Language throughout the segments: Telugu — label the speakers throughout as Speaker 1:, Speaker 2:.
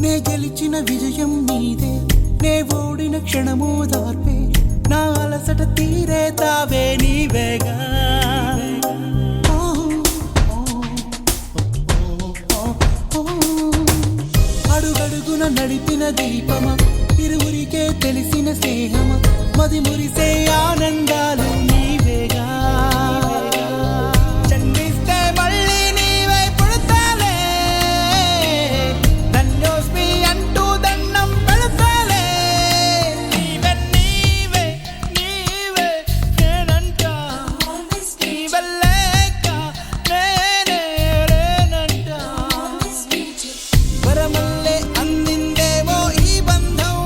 Speaker 1: నే గెలిచిన విజయం నీదే, నే ఓడిన క్షణమో దార్పే, నా అలసట తీరే తావే నీవేగా. అడుగడుగున నడిపిన దీపమ, ఇరువురికే తెలిసిన స్నేహమ, మది మురిసే ఆనందాలు నీవేగా. జన్మిస్తే మళ్ళీ నీవై పుడతాలే, నన్నోస్మి అంటూ దండం పెడతాలే. నీవే నీవే నీవే నేనంట, నీవల్లేక నేనే లేనంట. వరమల్లే అందిందేమో ఈ బంధం,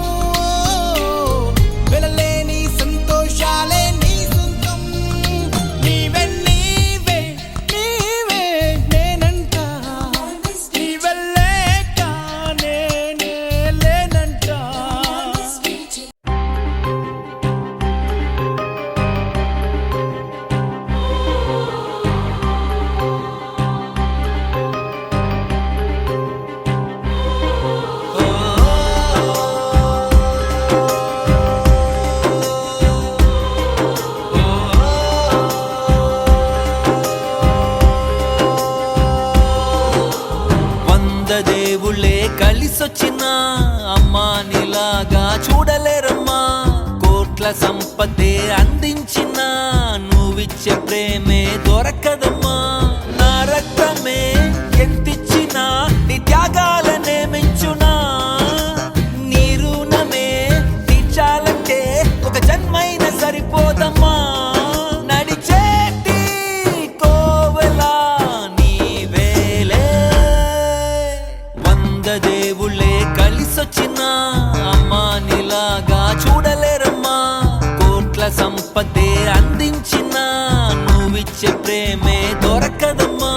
Speaker 1: వెలలేని సంతోషాలే నీ సొంతం. నీవే నీవే నీవే నేనంట, నీవల్లేక నేనే లేనంట.
Speaker 2: వంద దేవుళ్ళే కలిసొచ్చిన అమ్మా నీలాగా చూడలేరమ్మా. కోట్ల సంపదే అందించిన నువ్విచ్చే ప్రేమే దొరకదమ్మా. నా రక్తమే ఎంతిచ్చినా నీ త్యాగాలనే మెంచునా. నీ రుణమే తీర్చాలంటే ఒక జన్మైన సరిపోదమ్మా. నడిచేటి కోవెలా నీవేలే. వంద దేవుళ్ళే కలిసొచ్చిన అమ్మా నీలాగా చూడలేరమ్మా. కోట్ల సంపదే అందించిన నువ్విచ్చే ప్రేమే దొరకదమ్మా.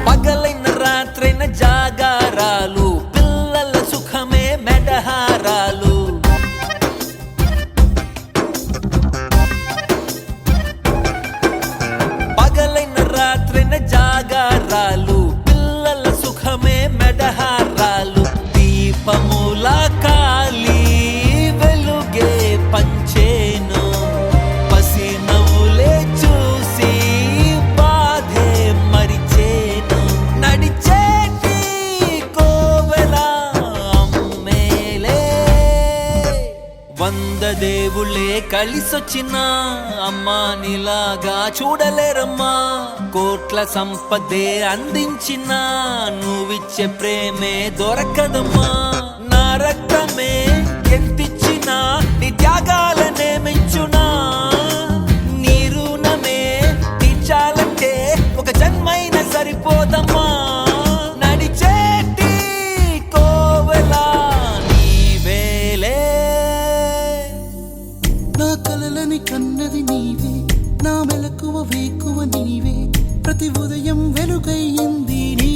Speaker 2: పగలైన రాత్రైన జాగారాలు, పిల్లల సుఖమే మెడహారాలు. పగలైన రాత్రైన జాగారాలు, పిల్లల సుఖమే మెడహారాలు. దీపముల కాలి వెలుగే పంచేను, పసి నవ్వులే చూసి బాధే మరిచేను. నడిచేటి కోవెలా అమ్మేలే. వంద దేవుళ్ళే కలిసొచ్చిన అమ్మా నీలాగా చూడలేరమ్మా. కోట్ల సంపదే అందించిన నువ్విచ్చే ప్రేమే దొరకదమ్మా. నా రక్తమే ఎంతిచ్చినా నీ త్యాగాలనే మెంచునా. నీ రుణమే తీర్చాలంటే ఒక జన్మైన సరిపోదమ్మా. నడిచేటి కోవెలా నీవేలే.
Speaker 1: నా కలలని కన్నది నీవే, నా మెలకువ వేకువ నీవే, ప్రతి ఉదయం వెలుగయ్యింది నీ